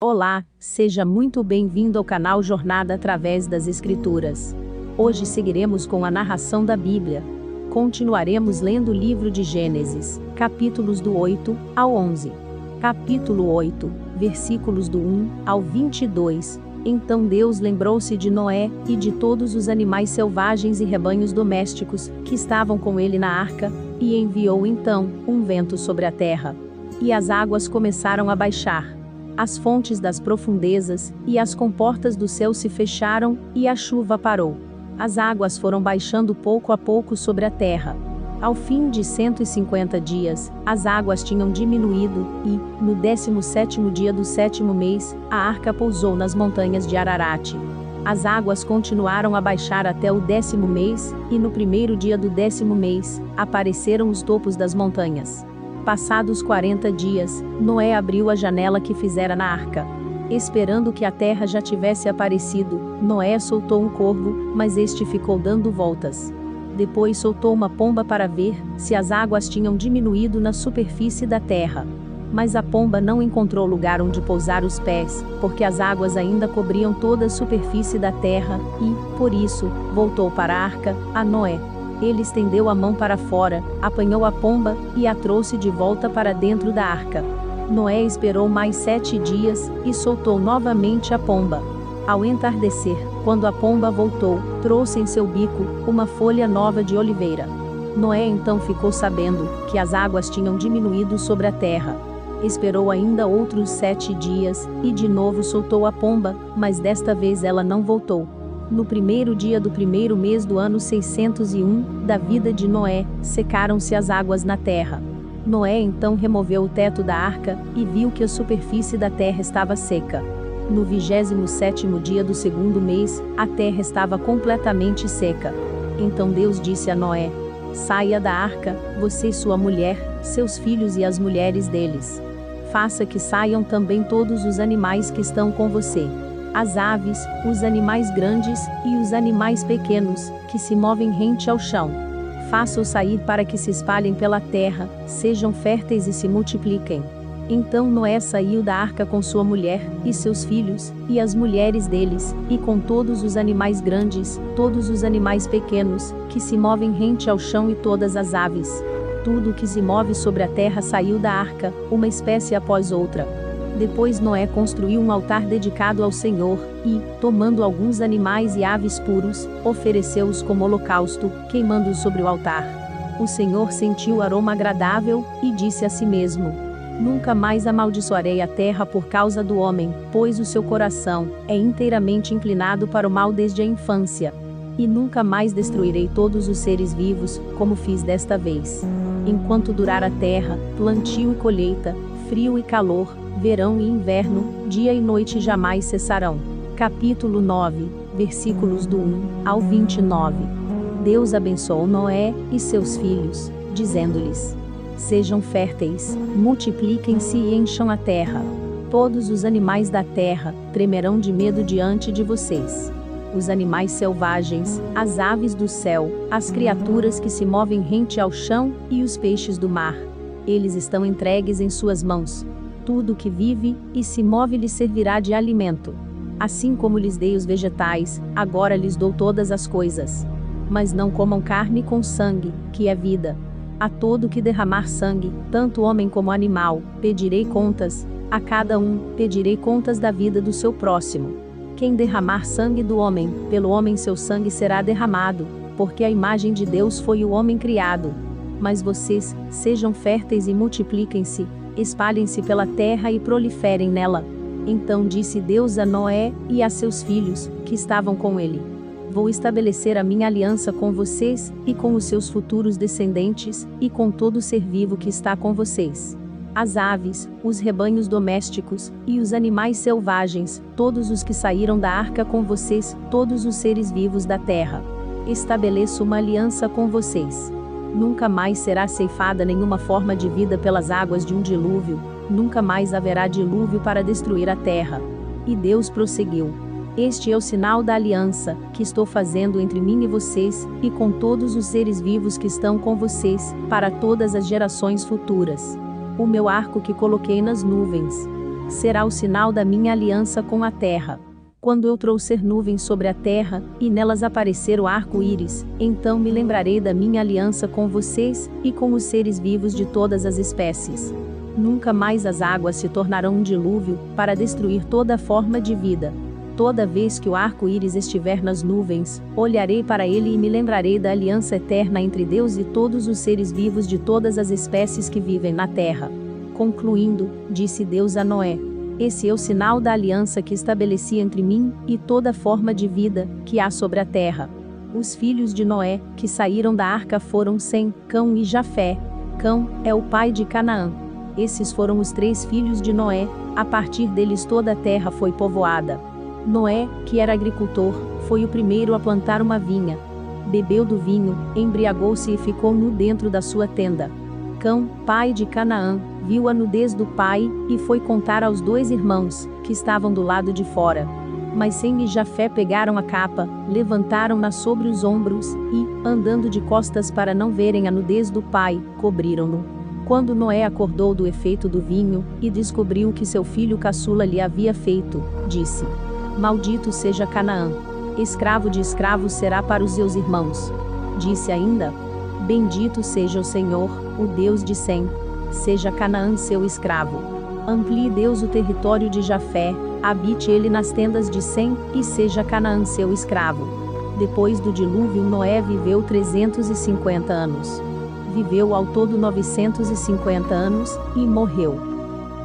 Olá, seja muito bem-vindo ao canal Jornada através das Escrituras. Hoje seguiremos com a narração da Bíblia. Continuaremos lendo o livro de Gênesis, capítulos do 8 ao 11. Capítulo 8, versículos do 1 ao 22. Então Deus lembrou-se de Noé e de todos os animais selvagens e rebanhos domésticos que estavam com ele na arca, e enviou então um vento sobre a terra. E as águas começaram a baixar. As fontes das profundezas e as comportas do céu se fecharam, e a chuva parou. As águas foram baixando pouco a pouco sobre a terra. Ao fim de 150 dias, as águas tinham diminuído, e, no 17º dia do 7º mês, a arca pousou nas montanhas de Ararat. As águas continuaram a baixar até o 10º mês, e no 1º dia do 10º mês, apareceram os topos das montanhas. Passados 40 dias, Noé abriu a janela que fizera na arca. Esperando que a terra já tivesse aparecido, Noé soltou um corvo, mas este ficou dando voltas. Depois soltou uma pomba para ver se as águas tinham diminuído na superfície da terra. Mas a pomba não encontrou lugar onde pousar os pés, porque as águas ainda cobriam toda a superfície da terra, e, por isso, voltou para a arca, a Noé. Ele estendeu a mão para fora, apanhou a pomba, e a trouxe de volta para dentro da arca. Noé esperou mais 7 dias, e soltou novamente a pomba. Ao entardecer, quando a pomba voltou, trouxe em seu bico uma folha nova de oliveira. Noé então ficou sabendo que as águas tinham diminuído sobre a terra. Esperou ainda outros 7 dias, e de novo soltou a pomba, mas desta vez ela não voltou. No 1º dia do 1º mês do ano 601, da vida de Noé, secaram-se as águas na terra. Noé então removeu o teto da arca, e viu que a superfície da terra estava seca. No 27º dia do 2º mês, a terra estava completamente seca. Então Deus disse a Noé: saia da arca, você e sua mulher, seus filhos e as mulheres deles. Faça que saiam também todos os animais que estão com você. As aves, os animais grandes e os animais pequenos, que se movem rente ao chão. Faça-os sair para que se espalhem pela terra, sejam férteis e se multipliquem. Então Noé saiu da arca com sua mulher, e seus filhos, e as mulheres deles, e com todos os animais grandes, todos os animais pequenos, que se movem rente ao chão e todas as aves. Tudo o que se move sobre a terra saiu da arca, uma espécie após outra. Depois Noé construiu um altar dedicado ao Senhor, e, tomando alguns animais e aves puros, ofereceu-os como holocausto, queimando-os sobre o altar. O Senhor sentiu o aroma agradável, e disse a si mesmo: nunca mais amaldiçoarei a terra por causa do homem, pois o seu coração é inteiramente inclinado para o mal desde a infância. E nunca mais destruirei todos os seres vivos, como fiz desta vez. Enquanto durar a terra, plantio e colheita, frio e calor, verão e inverno, dia e noite jamais cessarão. Capítulo 9, versículos do 1 ao 29. Deus abençoou Noé e seus filhos, dizendo-lhes: sejam férteis, multipliquem-se e encham a terra. Todos os animais da terra tremerão de medo diante de vocês. Os animais selvagens, as aves do céu, as criaturas que se movem rente ao chão e os peixes do mar. Eles estão entregues em suas mãos. Tudo que vive e se move lhes servirá de alimento. Assim como lhes dei os vegetais, agora lhes dou todas as coisas. Mas não comam carne com sangue, que é vida. A todo que derramar sangue, tanto homem como animal, pedirei contas. A cada um, pedirei contas da vida do seu próximo. Quem derramar sangue do homem, pelo homem seu sangue será derramado, porque a imagem de Deus foi o homem criado. Mas vocês, sejam férteis e multipliquem-se, espalhem-se pela terra e proliferem nela. Então disse Deus a Noé e a seus filhos, que estavam com ele: vou estabelecer a minha aliança com vocês, e com os seus futuros descendentes, e com todo ser vivo que está com vocês. As aves, os rebanhos domésticos, e os animais selvagens, todos os que saíram da arca com vocês, todos os seres vivos da terra. Estabeleço uma aliança com vocês. Nunca mais será ceifada nenhuma forma de vida pelas águas de um dilúvio, nunca mais haverá dilúvio para destruir a terra. E Deus prosseguiu: este é o sinal da aliança, que estou fazendo entre mim e vocês, e com todos os seres vivos que estão com vocês, para todas as gerações futuras. O meu arco que coloquei nas nuvens. será o sinal da minha aliança com a terra. Quando eu trouxer nuvens sobre a terra, e nelas aparecer o arco-íris, então me lembrarei da minha aliança com vocês, e com os seres vivos de todas as espécies. Nunca mais as águas se tornarão um dilúvio, para destruir toda forma de vida. Toda vez que o arco-íris estiver nas nuvens, olharei para ele e me lembrarei da aliança eterna entre Deus e todos os seres vivos de todas as espécies que vivem na terra. Concluindo, disse Deus a Noé: esse é o sinal da aliança que estabeleci entre mim e toda forma de vida que há sobre a terra. Os filhos de Noé, que saíram da arca foram Sem, Cão e Jafé. Cão é o pai de Canaã. Esses foram os 3 filhos de Noé, a partir deles toda a terra foi povoada. Noé, que era agricultor, foi o primeiro a plantar uma vinha. Bebeu do vinho, embriagou-se e ficou nu dentro da sua tenda. Cão, pai de Canaã, viu a nudez do pai, e foi contar aos 2 irmãos, que estavam do lado de fora. Mas Sem e Jafé pegaram a capa, levantaram-na sobre os ombros, e, andando de costas para não verem a nudez do pai, cobriram-no. Quando Noé acordou do efeito do vinho, e descobriu que seu filho caçula lhe havia feito, disse: maldito seja Canaã. Escravo de escravos será para os seus irmãos. Disse ainda: bendito seja o Senhor, o Deus de Sem. Seja Canaã seu escravo. Amplie Deus o território de Jafé, habite ele nas tendas de Sem, e seja Canaã seu escravo. Depois do dilúvio, Noé viveu 350 anos. Viveu ao todo 950 anos, e morreu.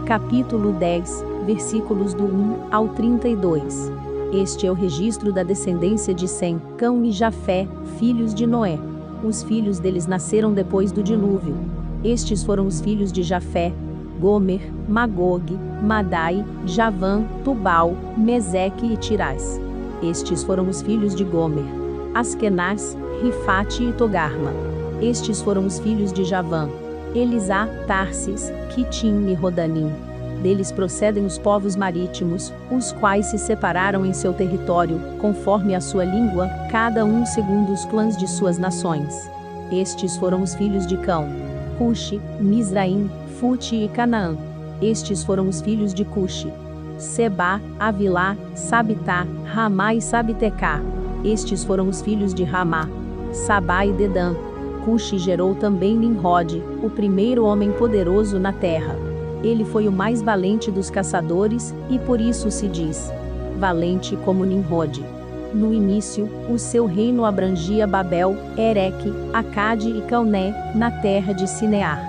Capítulo 10, versículos do 1 ao 32. Este é o registro da descendência de Sem, Cão e Jafé, filhos de Noé. Os filhos deles nasceram depois do dilúvio. Estes foram os filhos de Jafé: Gomer, Magog, Madai, Javã, Tubal, Meseque e Tirás. Estes foram os filhos de Gomer: Askenaz, Rifate e Togarma. Estes foram os filhos de Javã: Elisá, Tarsis, Quitim e Rodanim. Deles procedem os povos marítimos, os quais se separaram em seu território, conforme a sua língua, cada um segundo os clãs de suas nações. Estes foram os filhos de Cão: Cuxi, Mizraim, Fute e Canaã. Estes foram os filhos de Cuxi: Sebá, Avilá, Sabitá, Ramá e Sabitecá. Estes foram os filhos de Ramá: Sabá e Dedã. Cuxi gerou também Nimrode, o primeiro homem poderoso na terra. Ele foi o mais valente dos caçadores, e por isso se diz valente como Nimrode. No início, o seu reino abrangia Babel, Ereque, Acade e Calné, na terra de Sinear.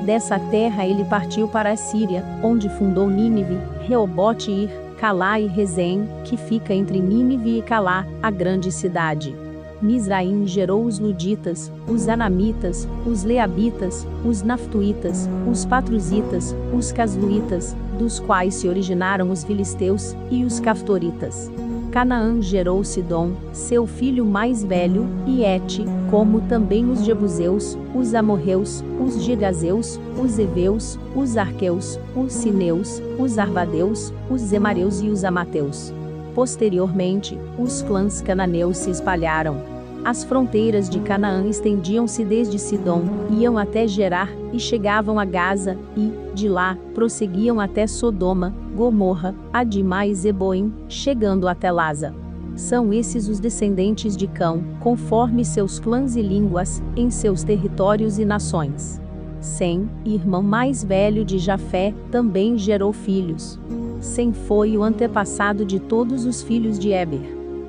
Dessa terra ele partiu para a Síria, onde fundou Nínive, Reobote e Ir, Calá e Rezém, que fica entre Nínive e Calá, a grande cidade. Mizraim gerou os Luditas, os Anamitas, os Leabitas, os Naftuítas, os Patruzitas, os Casluítas, dos quais se originaram os Filisteus, e os Caftoritas. Canaã gerou Sidom, seu filho mais velho, e Et, como também os Jebuseus, os Amorreus, os Gigazeus, os Eveus, os Arqueus, os Sineus, os Arvadeus, os Zemareus e os Amateus. Posteriormente, os clãs cananeus se espalharam. As fronteiras de Canaã estendiam-se desde Sidom, iam até Gerar, e chegavam a Gaza, e, de lá, prosseguiam até Sodoma, Gomorra, Adimá e Zeboim, chegando até Laza. São esses os descendentes de Cão, conforme seus clãs e línguas, em seus territórios e nações. Sem, irmão mais velho de Jafé, também gerou filhos. Sem foi o antepassado de todos os filhos de Éber.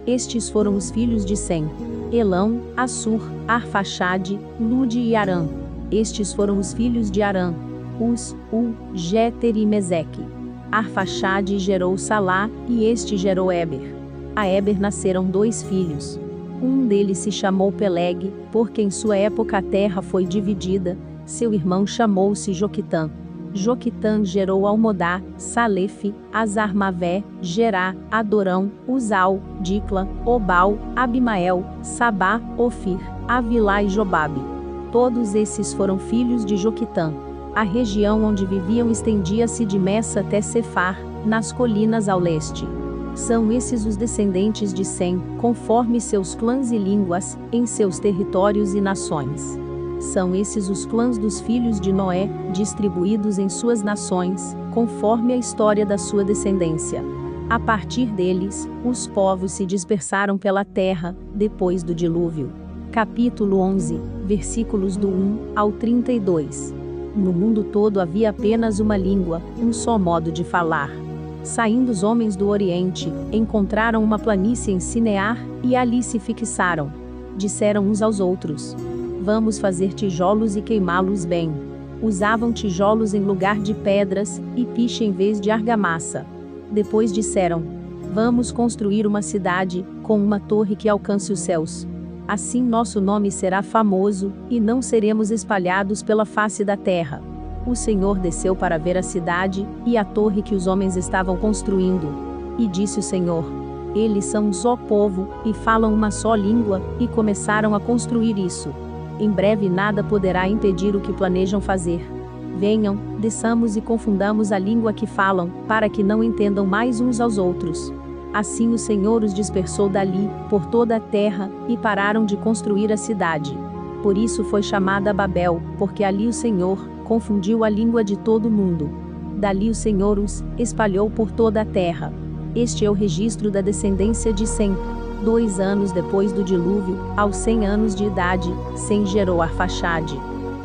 Estes foram os filhos de Sem: Elão, Assur, Arfaxade, Lude e Arã. Estes foram os filhos de Arã: Uz, Jéter e Meseque. Arfaxade gerou Salá, e este gerou Éber. A Éber nasceram 2 filhos. Um deles se chamou Peleg, porque em sua época a terra foi dividida. Seu irmão chamou-se Joquitã. Joquitã gerou Almodá, Salefe, Azarmavé, Gerá, Adorão, Uzal, Dicla, Obal, Abimael, Sabá, Ofir, Avilá e Jobabe. Todos esses foram filhos de Joquitã. A região onde viviam estendia-se de Messa até Cefar, nas colinas ao leste. São esses os descendentes de Sem, conforme seus clãs e línguas, em seus territórios e nações. São esses os clãs dos filhos de Noé, distribuídos em suas nações, conforme a história da sua descendência. A partir deles, os povos se dispersaram pela terra, depois do dilúvio. Capítulo 11, versículos do 1 ao 32. No mundo todo havia apenas uma língua, um só modo de falar. Saindo os homens do Oriente, encontraram uma planície em Sinear, e ali se fixaram. Disseram uns aos outros: vamos fazer tijolos e queimá-los bem. Usavam tijolos em lugar de pedras, e piche em vez de argamassa. Depois disseram: vamos construir uma cidade, com uma torre que alcance os céus. Assim nosso nome será famoso, e não seremos espalhados pela face da terra. O Senhor desceu para ver a cidade, e a torre que os homens estavam construindo. E disse o Senhor: eles são um só povo, e falam uma só língua, e começaram a construir isso. Em breve nada poderá impedir o que planejam fazer. Venham, desçamos e confundamos a língua que falam, para que não entendam mais uns aos outros. Assim o Senhor os dispersou dali, por toda a terra, e pararam de construir a cidade. Por isso foi chamada Babel, porque ali o Senhor confundiu a língua de todo o mundo. Dali o Senhor os espalhou por toda a terra. Este é o registro da descendência de Sem. 2 anos depois do dilúvio, aos 100 anos de idade, Sem gerou Arfaxade.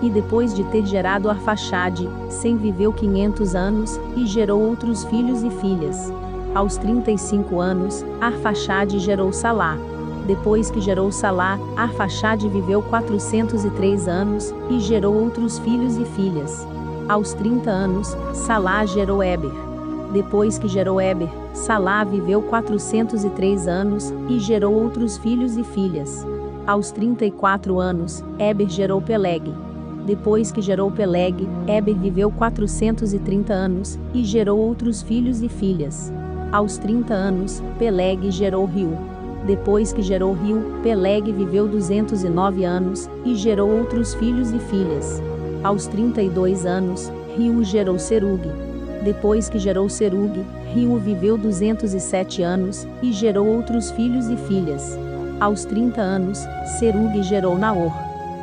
E depois de ter gerado Arfaxade, Sem viveu 500 anos, e gerou outros filhos e filhas. Aos 35 anos, Arfaxade gerou Salá. Depois que gerou Salá, Arfaxade viveu 403 anos, e gerou outros filhos e filhas. Aos 30 anos, Salá gerou Éber. Depois que gerou Éber, Salá viveu 403 anos, e gerou outros filhos e filhas. Aos 34 anos, Éber gerou Peleg. Depois que gerou Peleg, Éber viveu 430 anos, e gerou outros filhos e filhas. Aos 30 anos, Peleg gerou Riu. Depois que gerou Riu, Peleg viveu 209 anos, e gerou outros filhos e filhas. Aos 32 anos, Riu gerou Serug. Depois que gerou Serug, Riu viveu 207 anos, e gerou outros filhos e filhas. Aos 30 anos, Serug gerou Naor.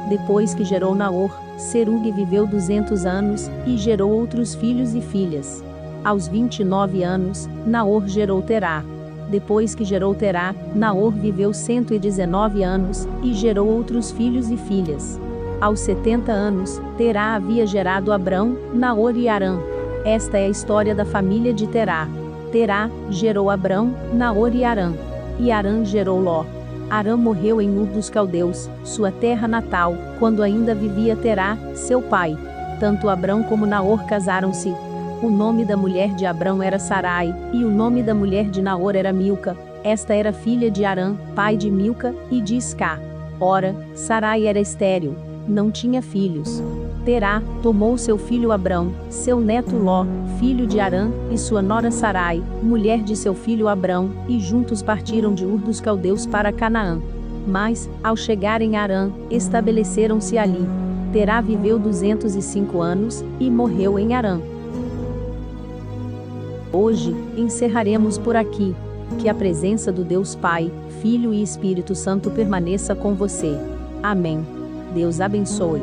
Depois que gerou Naor, Serug viveu 200 anos, e gerou outros filhos e filhas. Aos 29 anos, Naor gerou Terá. Depois que gerou Terá, Naor viveu 119 anos, e gerou outros filhos e filhas. Aos 70 anos, Terá havia gerado Abrão, Naor e Harã. Esta é a história da família de Terá. Terá gerou Abrão, Naor e Harã. E Harã gerou Ló. Harã morreu em Ur dos Caldeus, sua terra natal, quando ainda vivia Terá, seu pai. Tanto Abrão como Naor casaram-se. O nome da mulher de Abrão era Sarai, e o nome da mulher de Naor era Milca. Esta era filha de Harã, pai de Milca, e de Iscá. Ora, Sarai era estéril, não tinha filhos. Terá tomou seu filho Abrão, seu neto Ló, filho de Harã, e sua nora Sarai, mulher de seu filho Abrão, e juntos partiram de Ur dos Caldeus para Canaã. Mas, ao chegarem a Harã, estabeleceram-se ali. Terá viveu 205 anos, e morreu em Harã. Hoje, encerraremos por aqui. Que a presença do Deus Pai, Filho e Espírito Santo permaneça com você. Amém. Deus abençoe.